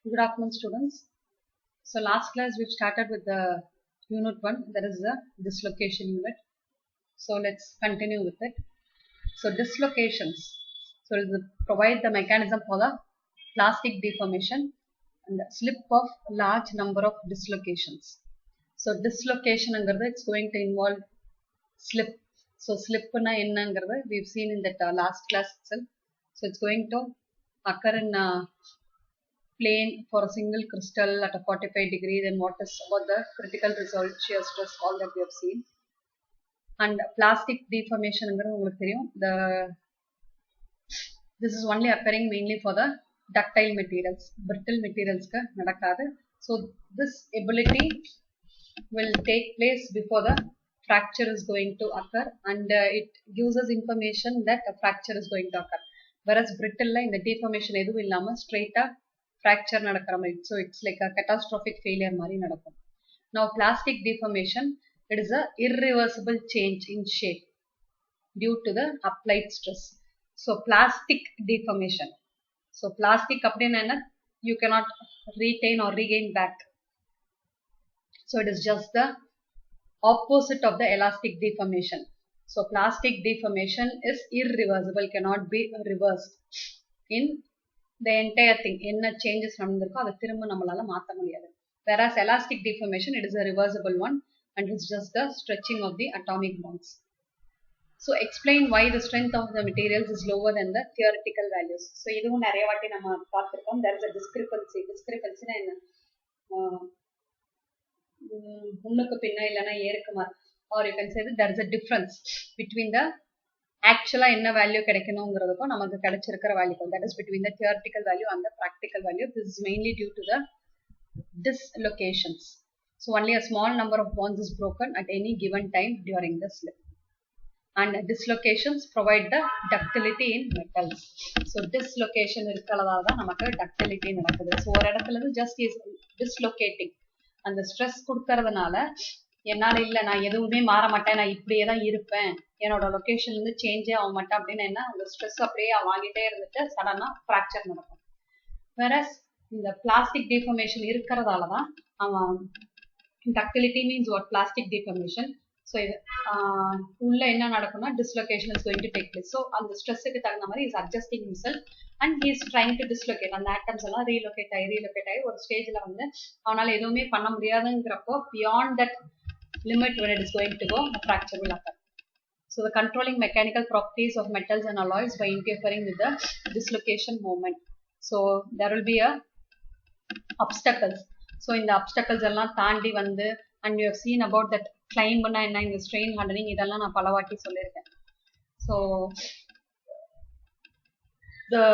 Good afternoon, students. So last class we started with the unit 1, that is the dislocation unit. So let's continue with it. So dislocations. So it will provide the mechanism for the plastic deformation and the slip of large number of dislocations. So dislocation it's going to involve slip. So slip we've seen in that last class itself. So it's going to occur in plane for a single crystal at a 45 degree, then what is about the critical result, shear stress, all that we have seen. And plastic deformation, this is only occurring mainly for the ductile materials, brittle materials. So this ability will take place before the fracture is going to occur, and it gives us information that a fracture is going to occur. Whereas brittle in the deformation straight up fracture nadakra mari, so it's like a catastrophic failure mari nadakum. Now plastic deformation, it is a irreversible change in shape due to the applied stress. So plastic deformation, so plastic appadina you cannot retain or regain back, so it is just the opposite of the elastic deformation. So plastic deformation is irreversible, cannot be reversed in the entire thing. Enna changes nadandhirukko adu thirumba nammalaala maatha mudiyadhu. Whereas elastic deformation, it is a reversible one, and it's just the stretching of the atomic bonds. So explain why the strength of the materials is lower than the theoretical values. So idhum nariya vaatti nama paathirukom. There is a discrepancy na enna முன்னுக்கு பின்ன இல்லனா ஏறுக்குமா, or you can say that there is a difference between the actually என்ன value கிடைக்கணும்ங்கிறதுக்கும் நமக்கு கிடைச்சிருக்கிற வேல்யூக்கும், that is between the theoretical value and the practical value. This is mainly due to the dislocations. So only a small number of bonds is broken at any given time during the slip, and dislocations provide the ductility in metals. So dislocation இருக்கிறதால தான் நமக்கு ductility நடக்குது. So ஒரு இடத்துல இருந்து just is dislocating, அந்த stress கொடுக்கறதுனால என்னால் இல்லை நான் எதுவுமே மாற மாட்டேன், நான் இப்படியே தான் இருப்பேன், என்னோட லொக்கேஷன்ல இருந்து சேஞ்சே ஆக மாட்டேன் அப்படின்னு என்ன, அந்த ஸ்ட்ரெஸ் அப்படியே வாங்கிட்டே இருந்துட்டு சடனா ஃப்ராக்சர் நடக்கும். வேற இந்த பிளாஸ்டிக் டிஃபர்மேஷன் இருக்கிறதால தான் அவன் ductility means what plastic deformation. So இது உள்ள என்ன நடக்கும்னா dislocation is going to take place. So அந்த ஸ்ட்ரெஸ்ஸுக்கு தகுந்த மாதிரி is adjusting himself and he is trying to dislocate. அந்த ஆட்டம்ஸ் எல்லாம் ரீலொகேட் ஆகி ஒரு ஸ்டேஜில் வந்து அவனால் எதுவுமே பண்ண முடியாதுங்கிறப்போ beyond that limit when it is going to go, a fracture will occur. So the controlling mechanical properties of metals and alloys by interfering with the dislocation moment. So there will be a obstacles. So in the obstacles எல்லாம் தாண்டி வந்து, and you have seen about that climb na enna, in the strain hardening இதெல்லாம் நான் பலவாட்டி சொல்லியிருக்கேன். So the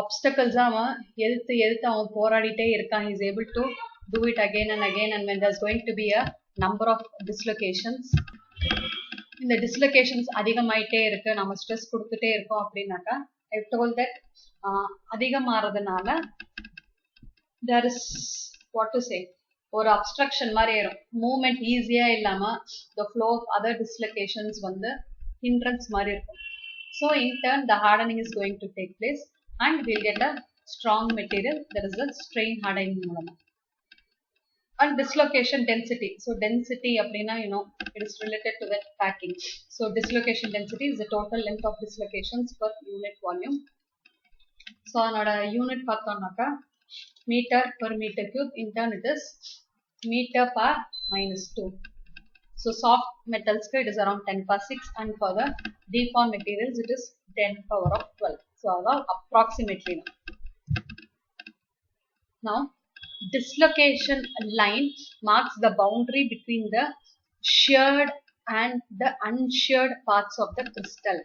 obstacles அவன் எதிர்த்து அவன் போராடிட்டே இருக்கான், he is able to do it again and again, and when there is going to be a number of dislocations, இந்த dislocations அதிகமாயிட்டே இருக்கு, நம்ம ஸ்ட்ரெஸ் கொடுத்துட்டே இருக்கோம் அப்படின்னாக்கா, I told that அதிகமாறதுனால there is what to say, ஒரு obstruction மாதிரி ஆயிரும், மூவ்மெண்ட் ஈஸியா இல்லாம the flow of other dislocations வந்து hindrance மாதிரி இருக்கும். So in turn the hardening is going to take place and we'll get a strong material, that is the strain hardening மூலமா. And dislocation density. So density அப்படின்னா it is related to that packing. So dislocation density is the total length of dislocations per unit volume. So another unit பார்த்தோம்னாக்கா meter per meter cube, in turn it is meter per -2. So soft metals it is around 10 power 6, and for the deformed materials it is 10 power of 12. So approximately now dislocation line marks the boundary between the sheared and the unsheared parts of the crystal.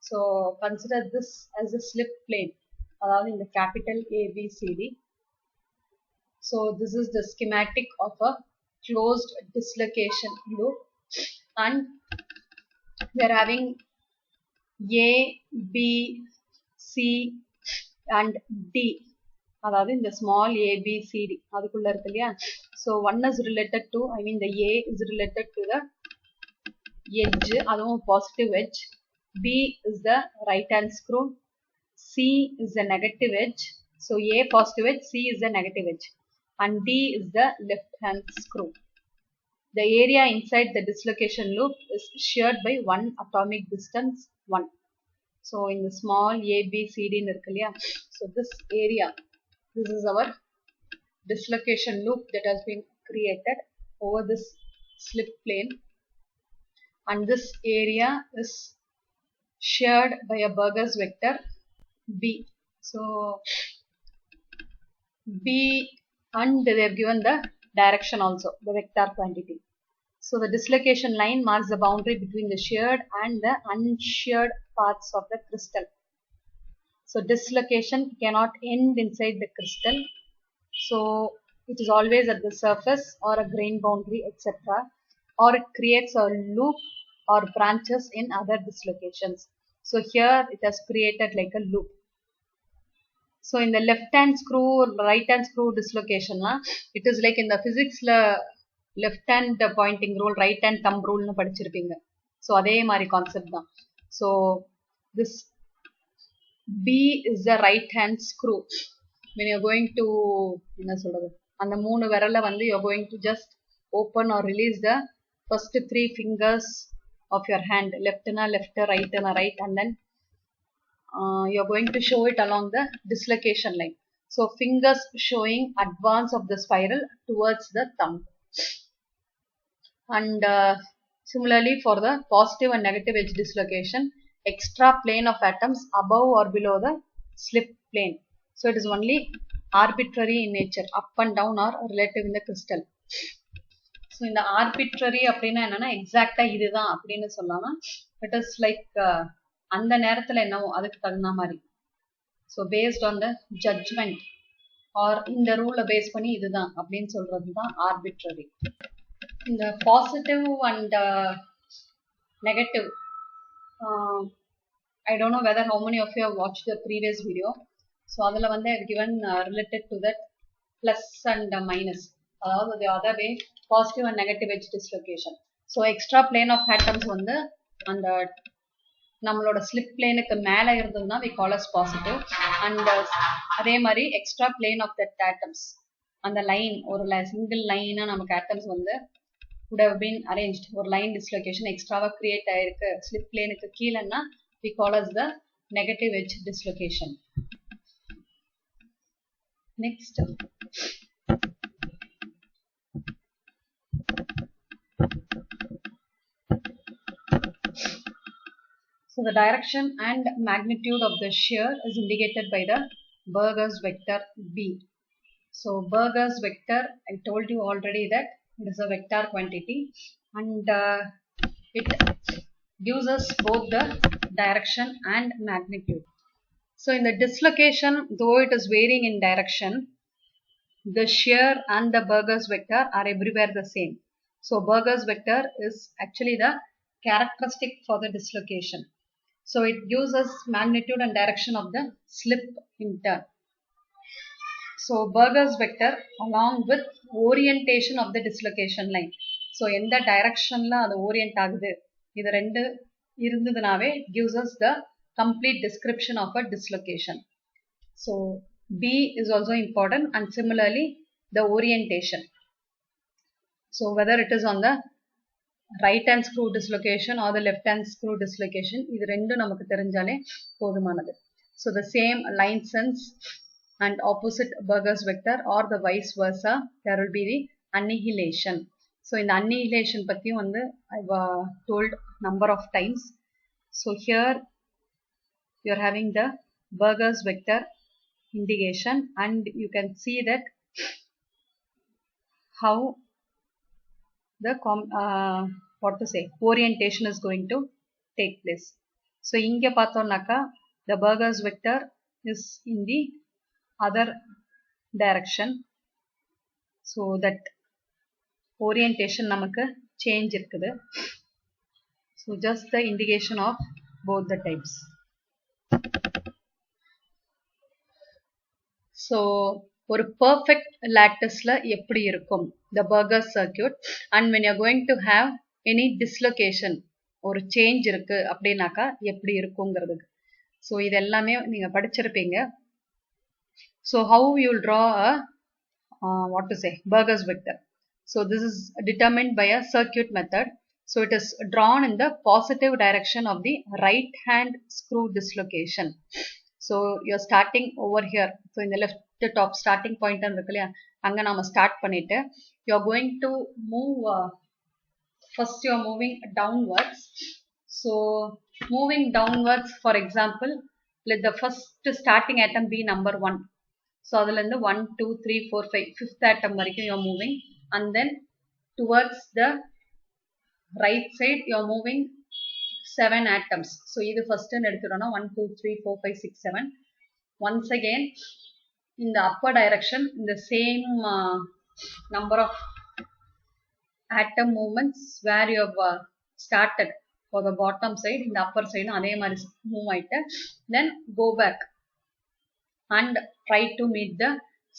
So consider this as a slip plane, in the capital ABCD. So this is the schematic of a closed dislocation loop, and we are having A, B, C and D. அதாவது இந்த small a b c d அதுக்குள்ள இருக்கு இல்லையா. So one is related to, the A is related to the edge, அதுவும் positive edge. B is the right hand screw, C is the negative edge, So A positive edge, C is the negative edge, and D is the left hand screw. The area inside the dislocation loop is sheared by one atomic distance 1. So in the small A, B, C, D irukku illaya, so this area, this is our dislocation loop that has been created over this slip plane, and this area is shared by a Burgers vector B. So B, and they have given the direction also, the vector quantity. So the dislocation line marks the boundary between the sheared and the unsheared parts of the crystal. So dislocation cannot end inside the crystal. So it is always at the surface or a grain boundary, etc. Or it creates a loop or branches in other dislocations. So here it has created like a loop. So in the left hand screw or right hand screw dislocation, it is like in the physics left hand pointing rule, right hand thumb rule nu padichirupinga. So adhe mari concept da. So this B is the right hand screw. When you are going to enna solradhu, and the moonu virala vandu you are going to just open or release the first 3 fingers of your hand, left na left, right na right, and then you are going to show it along the dislocation line. So fingers showing advance of the spiral towards the thumb. And similarly for the positive and negative edge dislocation, extra plane of atoms above or below the slip plane. So it is only arbitrary in nature, up and down or relative in the crystal. So in the arbitrary அப்படினா என்னன்னா எக்ஸாக்ட்டா இதுதான் அப்படினு சொல்லாம, it is like அந்த நேரத்துல என்னவோ அதுக்கு தகுந்த மாதிரி. So based on the judgment or இந்த ரூலை பேஸ் பண்ணி இதுதான் அப்படின்னு சொல்றது தான் arbitrary. In the positive and negative, I don't know whether how many of you have watched the previous video. So adula vande I have given related to that plus and minus, the other way, positive and negative edge dislocation. So extra plane of atoms வந்து அந்த நம்மளோட slip பிளேனுக்கு மேலே இருந்ததுன்னா we call as positive, and அதே மாதிரி extra plane of that atoms, அந்த line ஒரு single லைனா நமக்கு atoms வந்து would have been arranged, ஒரு லைன் டிஸ்லோகேஷன் எக்ஸ்ட்ராவா கிரியேட் ஆயிருக்கு ஸ்லிப் பிளேனுக்கு கீழன்னா we call as the negative edge dislocation. Next, so the direction and magnitude of the shear is indicated by the Burgers vector B. So Burgers vector, I told you already that it is a vector quantity, and it gives us both the direction and magnitude. So in the dislocation, though it is varying in direction, the shear and the Burgers vector are everywhere the same. So Burgers vector is actually the characteristic for the dislocation. So it gives us magnitude and direction of the slip in turn. So Burgers vector along with orientation of the dislocation line. So in the direction la adu orient agudhu, idu rendu irundadunave gives us the complete description of a dislocation. So B is also important, and similarly the orientation. So whether it is on the right hand screw dislocation or the left hand screw dislocation, idu rendu namakku therinjale podumanadu. So the same line sense and opposite Burgers vector or the vice versa, there will be the annihilation. So in the annihilation pathiyum vandu I've told number of times. So here you are having the Burgers vector indication, and you can see that how the orientation is going to take place. So inge pathomnaka the Burgers vector is in the other direction, so that orientation namakku change irukkudu. So just the indication of both the types. So ஒரு perfect latticeல எப்படி இருக்கும் the Burgers circuit, and when you are going to have any dislocation, ஒரு change இருக்கு அப்படினாக்கா எப்படி இருக்குங்கிறதுக்கு. So இது எல்லாமே நீங்க படிச்சிருப்பீங்க. So how you will draw a what to say, Burgers vector? So this is determined by a circuit method. So it is drawn in the positive direction of the right hand screw dislocation. So you're starting over here. So in the left the top starting point and anga nama start pannite, you're going to move first you're moving downwards. So moving downwards, for example, let the first starting atom be number 1. So adula irundhu 1 2 3 4 5 fifth atom varaikum you're moving, and then towards the right side you're moving 7 atoms. So idu first nu eduthodona 1 2 3 4 5 6 7. Once again in the upper direction in the same number of atom movements where you have started for the bottom side, in the upper side adhe mari move aite, then go back and try to meet the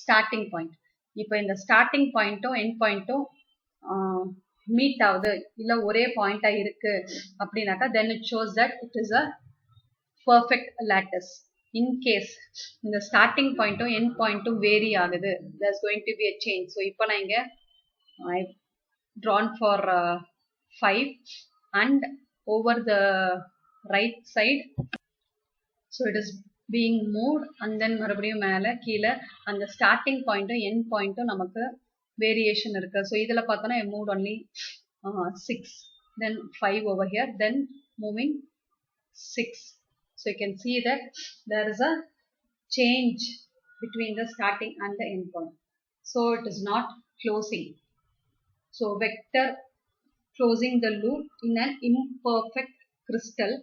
starting point. இப்போ இந்த starting point end point meet ஆகுது இல்ல ஒரே பாயிண்டா இருக்கு அப்படினாக்கா then it shows that it is a perfect lattice. In case இந்த starting point end point vary ஆகுது, there's going to be a change. So இப்போ நான் இங்க I drawn for 5 and over the right side, so it is being moved and then மறுபடியும் மேல கீழ அந்த starting point end point நமக்கு variation இருக்கு. So இதுல பார்த்தோம்னா I moved only 6, then 5 over here, then moving 6. So you can see that there is a change between the starting and the end point. So it is not closing. So vector closing the loop in an imperfect crystal,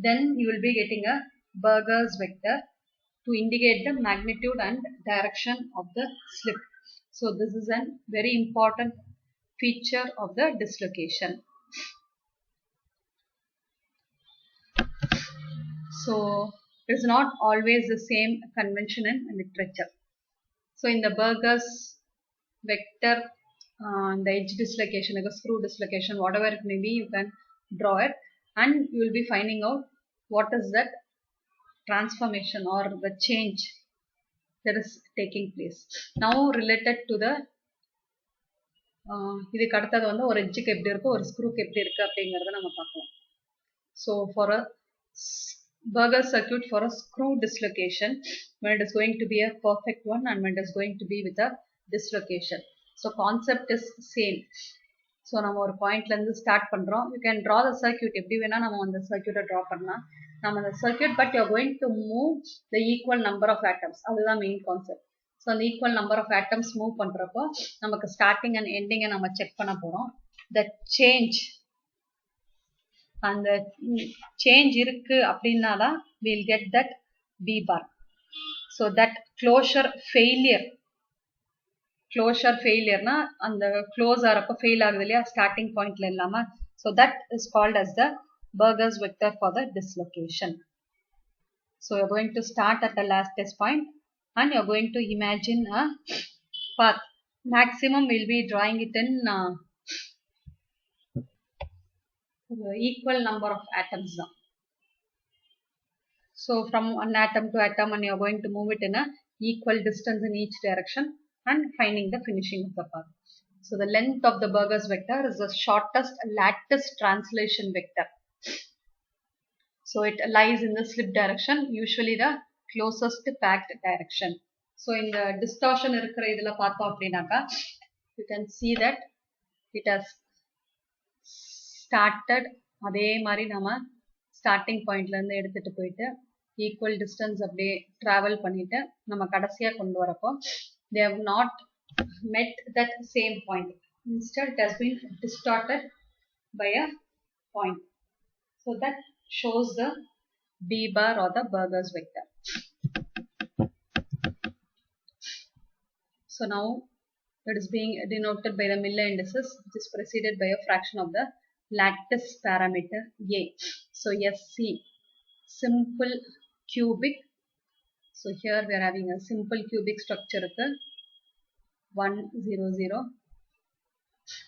then you will be getting a Burgers vector to indicate the magnitude and direction of the slip. So this is a very important feature of the dislocation. So it is not always the same convention in literature. So in the Burgers vector, the edge dislocation, like a screw dislocation, whatever it may be, you can draw it and you will be finding out what is that transformation or the change that is taking place. Now related to the இதுக்கு அடுத்தது வந்து ஒரு எட்ஜுக்கு எப்படி இருக்கு ஒரு ஸ்க்ரூக்கு எப்படி இருக்கு அப்படிங்கறத நம்ம பார்க்கலாம். So for a Burgers circuit for a screw dislocation, when it is going to be a perfect one and when it is going to be with a dislocation. So concept is same. So நம்ம ஒரு பாயிண்ட்ல இருந்து start பண்றோம். You can draw the circuit, எப்படி வேணா நம்ம அந்த சர்க்யூட்டை draw பண்ணலாம். நம்ம அந்த circuit, but you are going to move the equal number of atoms. அதுதான் மெயின் கான்செப்ட். ஸோ அந்த equal number of atoms move பண்றப்போ நமக்கு ஸ்டார்டிங் அண்ட் எண்டிங்கை நம்ம செக் பண்ண போறோம். த சேஞ்ச், அந்த சேஞ்ச் இருக்கு அப்படின்னா தான் we'll get that B bar. So that closure ஃபெயிலியர்னா அந்த க்ளோஸ் ஆகிறப்ப ஃபெயில் ஆகுது இல்லையா ஸ்டார்டிங் பாயிண்ட்ல இல்லாம. So that is called as the Burgers vector for the dislocation. So you're going to start at the last test point and you're going to imagine a path. Maximum we'll be drawing it in equal number of atoms. So from one atom to atom and you're going to move it in a equal distance in each direction and finding the finishing of the path. So the length of the Burgers vector is the shortest lattice translation vector. So it lies in the slip direction, usually the closest packed direction. So in the distortion இருக்கிற இதுல பார்த்தோம் அப்படின்னாக்கா you can see that it has started அதே மாதிரி நம்ம starting பாயிண்ட்ல இருந்து எடுத்துட்டு போயிட்டு ஈக்குவல் டிஸ்டன்ஸ் அப்படியே டிராவல் பண்ணிட்டு நம்ம கடைசியா கொண்டு வரப்போ they have not met that same point. Instead it has been distorted by a point. So that shows the B bar or the Burgers vector. So now it is being denoted by the Miller indices, which is preceded by a fraction of the lattice parameter A. So SC, simple cubic. So here we are having a simple cubic structure 100.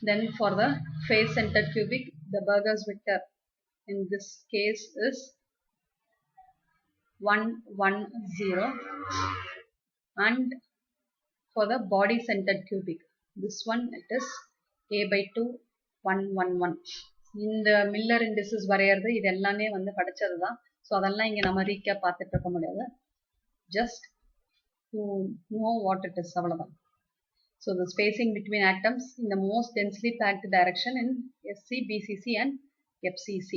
Then for the face centered cubic, the Burgers vector in this case is 110, and for the body centered cubic, this one it is a by 2 111. இந்த Miller indices வரையறது இது எல்லாமே வந்து படிச்சது தான். So அதெல்லாம் இங்கே நம்ம ரீகேப் பார்த்துட்டு இருக்க முடியாது. Just to know what it is, அவ்வளோதான். So the spacing between atoms in the most densely packed direction in SC, BCC and FCC.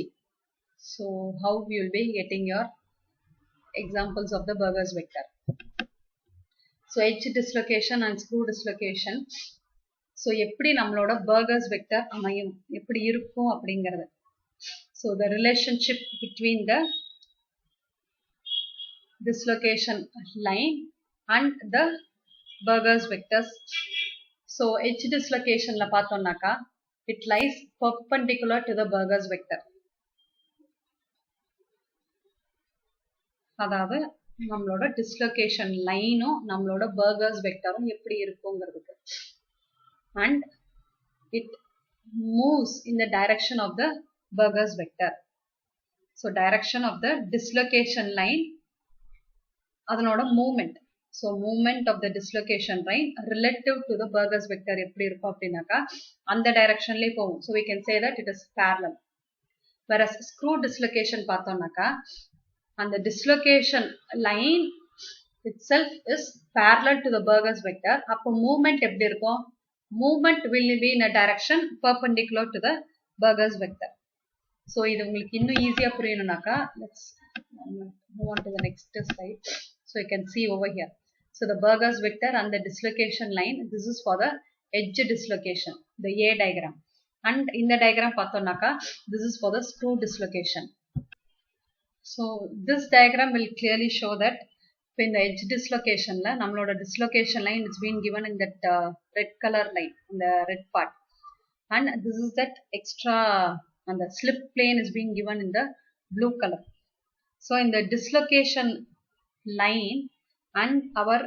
So how you will be getting your examples of the Burgers vector. So edge dislocation and screw dislocation. So எப்படி நம்மளோட Burgers vector அமையும், எப்படி இருக்கும் அப்படிங்கிறது. So the relationship between the dislocation line and the Burgers vectors. So edge dislocation la பார்த்தோம்னாக்கா it lies perpendicular to the Burgers vector. அதாவது நம்மளோட dislocation லைனும் நம்மளோட Burgers வெக்டரும் எப்படி இருக்குங்கிறதுக்கு. And it moves in the direction of the Burgers vector. So direction of the dislocation line, அதனோட movement. So movement of the dislocation line relative to the Burgers vector எப்படி இருக்கும் அப்படின்னாக்கா அந்த டைரக்ஷன்லயே போகும். So we can say that it is parallel. Whereas screw dislocation பார்த்தோம்னாக்கா and the dislocation line itself is parallel to the Burgers vector. அப்போ movement எப்படி இருக்கும்? Movement will be in a direction perpendicular to the Burgers vector. So இது உங்களுக்கு இன்னும் ஈஸியா புரியணும்னாக்கா let's move on to the next slide. So you can see over here. So the Burgers vector and the dislocation line, this is for the edge dislocation, the A diagram. And in the diagram பார்த்தோம்னாக்கா this is for the screw dislocation. So this diagram will clearly show that in the edge dislocation la nammaloda dislocation line is being given in that red color line, in the red part, and this is that extra, and the slip plane is being given in the blue color. So in the dislocation line and our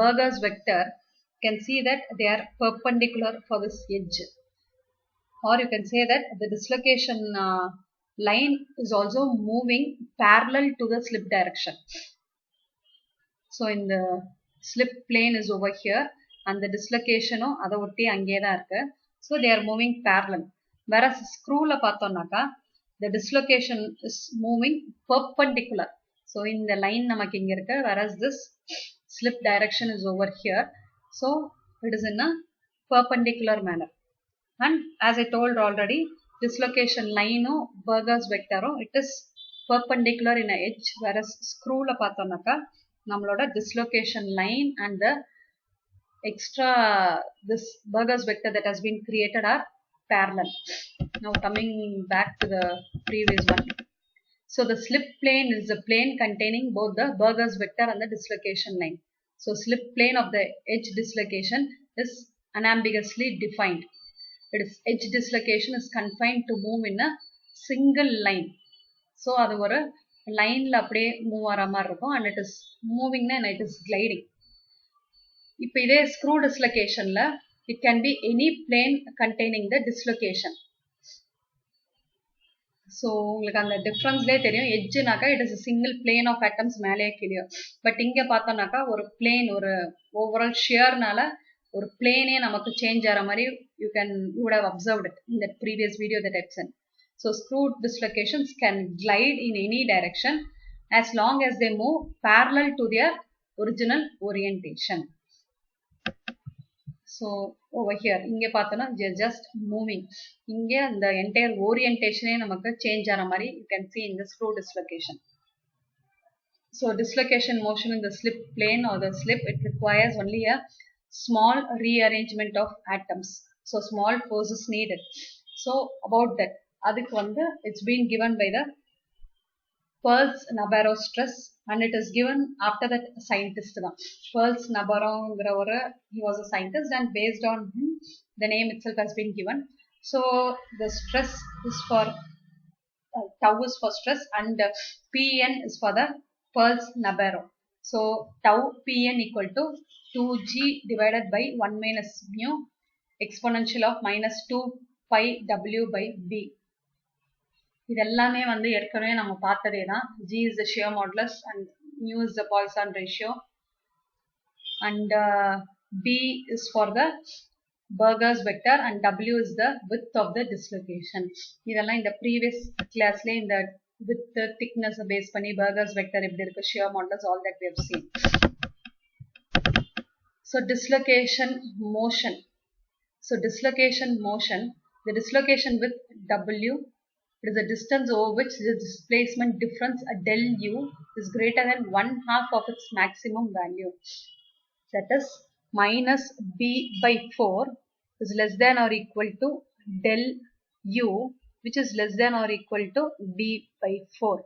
Burgers vector, you can see that they are perpendicular for this edge, or you can say that the dislocation line is also moving parallel to the slip direction. So in the slip plane is over here and the dislocation adha otti ange da irukku. So they are moving parallel. Whereas screw la pathomnaka the dislocation is moving perpendicular. So in the line namakku inga irukku, whereas this slip direction is over here. So it is in a perpendicular manner. And as I told already, dislocation line o Burgers vector o it is perpendicular in a edge, whereas screw la pathomnaka nammaloda dislocation line and the extra this Burgers vector that has been created are parallel. Now coming back to the previous one. So the slip plane is a plane containing both the Burgers vector and the dislocation line. So slip plane of the edge dislocation is unambiguously defined. Its edge dislocation is confined to move in a single line. So அது ஒரு லைன்ல அப்படியே move ஆற மாதிரி இருக்கும், and it is moving and it is gliding. இப்போ இதே screw dislocationல it can be any plane containing the dislocation. So உங்களுக்கு அந்த டிஃபரன்ஸ்லயே தெரியும், எட்ஜ்னாக்கா it is a single plane of atoms மேலே கீழே. பட் இங்க பார்த்தோம்னாக்கா ஒரு பிளேன், ஒரு ஓவரால் ஷியர்னால ஒரு பிளேனே நமக்கு சேஞ்ச் ஆகிற மாதிரி you would have observed it in that previous video that I've sent. So screw dislocations can glide in any direction as long as they move parallel to their original orientation. So over here inge pathona just moving, inge the entire orientation e namakku change ஆற மாதிரி you can see in the screw dislocation. So dislocation motion in the slip plane or the slip, it requires only a small rearrangement of atoms. So small forces needed. So about that, adukku vandu it's been given by the Peirce-Nabarro stress, and it is given after that scientist da Peirce-Nabarro ngravara, he was a scientist, and based on him the name itself has been given. So the stress is for tau is for stress, and Pn is for the Peirce-Nabarro. So tau Pn equal to 2g divided by 1 minus mu exponential of minus 2 pi w by b. இதெல்லாமே வந்து ஏற்கனவே நம்ம பார்த்ததே தான். G is the shear modulus and mu is the Poisson ratio. and B is for the Burgers vector and W is the width of the dislocation. இதெல்லாம் இந்த previous classல இந்த width thickness base பண்ணி Burgers vector எப்படி இருக்கு, shear modulus, all that we have seen. So dislocation motion. So dislocation motion, the dislocation with W, it is the distance over which the displacement difference del U is greater than 1/2 of its maximum value. That is minus B by 4 is less than or equal to del U, which is less than or equal to B by 4.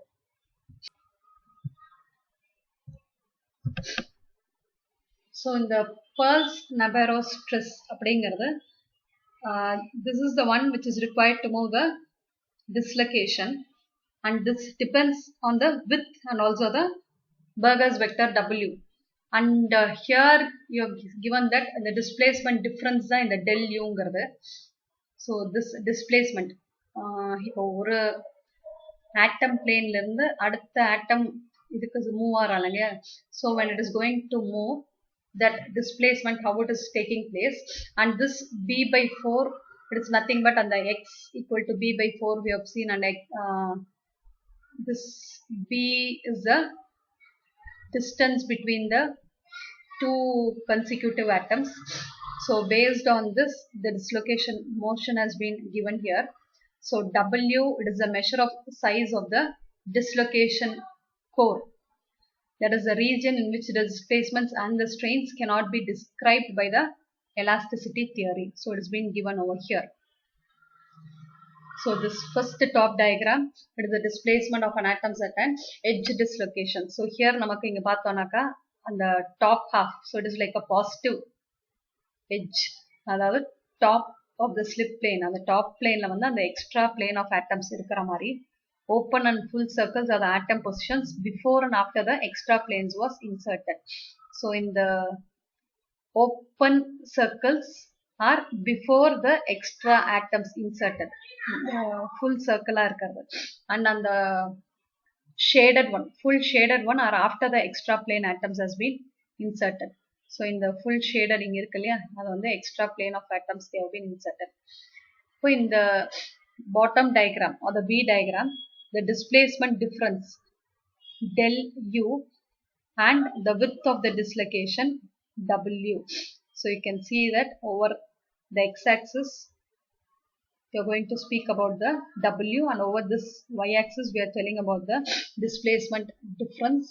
So in the Peirce-Navarro stress, this is the one which is required to move the dislocation, and this depends on the width and also the Burgers vector W. And here you have given that the displacement difference in the del U. So this displacement, ஒரு atom plane இருந்து அடுத்த atom இதுக்கு move ஆறாங்க. So when it is going to move, that displacement, how it is taking place, and this B by 4, it is nothing but on the x equal to B by 4 we have seen, and this B is the distance between the two consecutive atoms. So based on this, the dislocation motion has been given here. So W, it is a measure of size of the dislocation core. That is the region in which the displacements and the strains cannot be described by the elasticity theory. So it has been given over here. So this first top diagram, it is the displacement of an atom at an edge dislocation. So here namakku inga paathonaka on the top half, so it is like a positive edge, adhaadu top of the slip plane, and the top plane la vandu and the extra plane of atoms irukra mari open and full circles are the atom positions before and after the extra planes was inserted. So in the open circles are before the extra atoms inserted, full circle and on the shaded one, full shaded one, are after the extra plane atoms has been inserted. So in the full shaded inga irukaliya, adu vandu extra plane of atoms they have been inserted. So in the bottom diagram or the B diagram, the displacement difference del U and the width of the dislocation W. So you can see that over the x-axis we are going to speak about the W, and over this y-axis we are telling about the displacement difference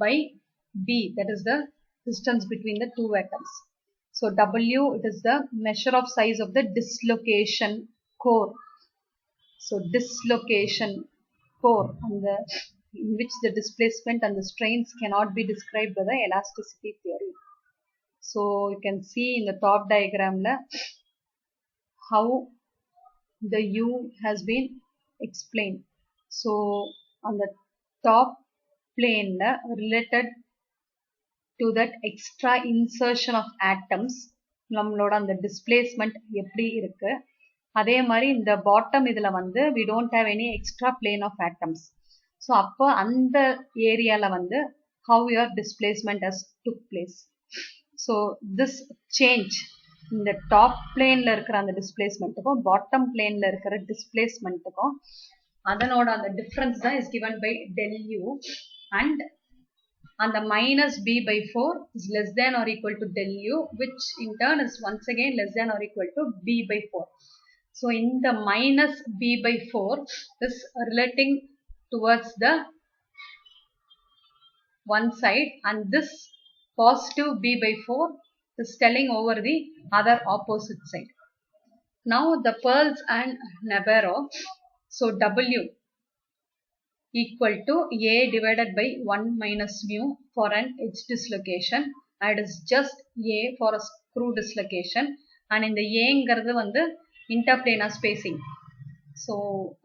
by B, that is the distance between the two atoms. So W, it is the measure of size of the dislocation core. So dislocation core, in which the displacement and the strains cannot be described by the elasticity theory. So you can see in the top diagram how the U has been explained. So on the top plane related to that extra insertion of atoms, நம்மளோட அந்த displacement எப்படி இருக்கு, அதே மாதிரி இந்த bottom இதுல வந்து we don't have any extra plane of atoms. So அப்போ அந்த ஏரியால வந்து how your displacement has took place. So this change இந்த டாப் பிளேன்ல இருக்கிற அந்த டிஸ்பிளேஸ்மெண்ட்டுக்கும் பாட்டம் பிளேன்ல இருக்கிற டிஸ்பிளேஸ்மெண்ட்டுக்கும் அதனோட அந்த டிஃபரன்ஸ் தான் is given by del U, and the minus B by 4 is less than or equal to del U, which in turn is once again less than or equal to B by 4. So in the minus B by 4 is relating towards the one side, and this positive B by 4 is telling over the other opposite side. Now the Peirce and Navarro, so W equal to A divided by 1 minus mu for an edge dislocation, and is just A for a screw dislocation, and in the A ங்கிறது வந்து interplanar spacing. So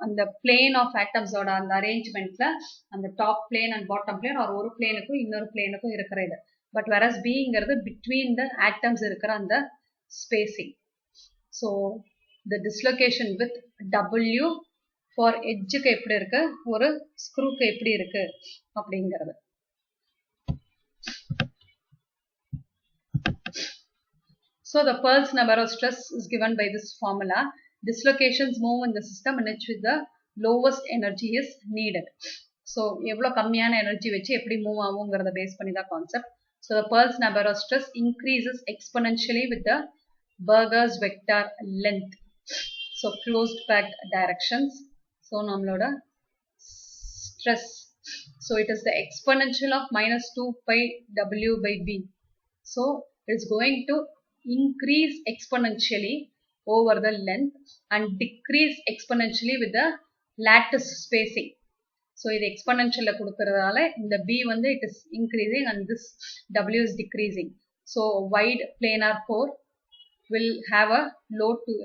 on the plane of atoms oda and arrangement la and the top plane and bottom plane or oru plane ku innoru plane ku irukra idu, but whereas B ங்கிறது between the atoms irukra and the spacing. So the dislocation with W for edge க்கு எப்படி இருக்கு, ஒரு screw க்கு எப்படி இருக்கு அப்படிங்கிறது. So the Pearl's number of stress is given by this formula. Dislocations move in the system in which the lowest energy is needed. So எவ்வளவு கம்மியான எனர்ஜி வச்சு எப்படி மூவ் ஆகுங்கிறத பேஸ் பண்ணி தான் concept. So the Pearl's number of stress increases exponentially with the Burger's vector length. So closed packed directions. So நம்மளோட stress. So it is the exponential of minus 2 pi W by B. So it is going to increase exponentially over the length and decrease exponentially with the lattice spacing. So இது exponential கொடுக்கறதால இந்த B வந்து it is increasing and this W is decreasing. So wide planar core will have a load to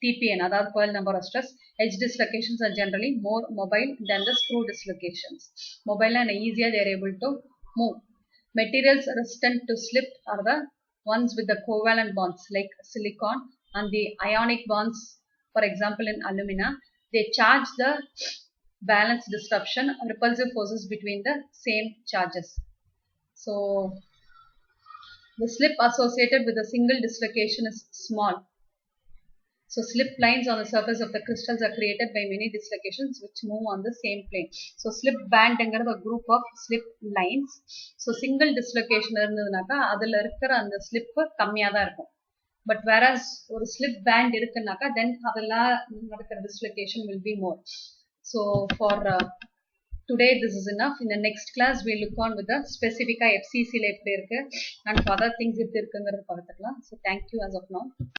TPN, அதாவது Pearl number of stress. Edge dislocations are generally more mobile than the screw dislocations. Mobile and easier they are able to move. Materials resistant to slip are the ones with the covalent bonds like silicon and the ionic bonds, for example in alumina. They charge the balance disruption, repulsive forces between the same charges. So the slip associated with a single dislocation is small. So slip lines on the surface of the crystals are created by many dislocations which move on the same plane. So slip band is a group of slip lines. So single dislocation irundadunaka adula irukkira and slip kammiya da irukum. But whereas or slip band irukkunaka then adala nadakira dislocation will be more. So for today this is enough. In the next class we look on with the specific FCC la eppadi irukku and for other things irukku irukkuங்கிறது பார்த்துக்கலாம். So thank you as of now.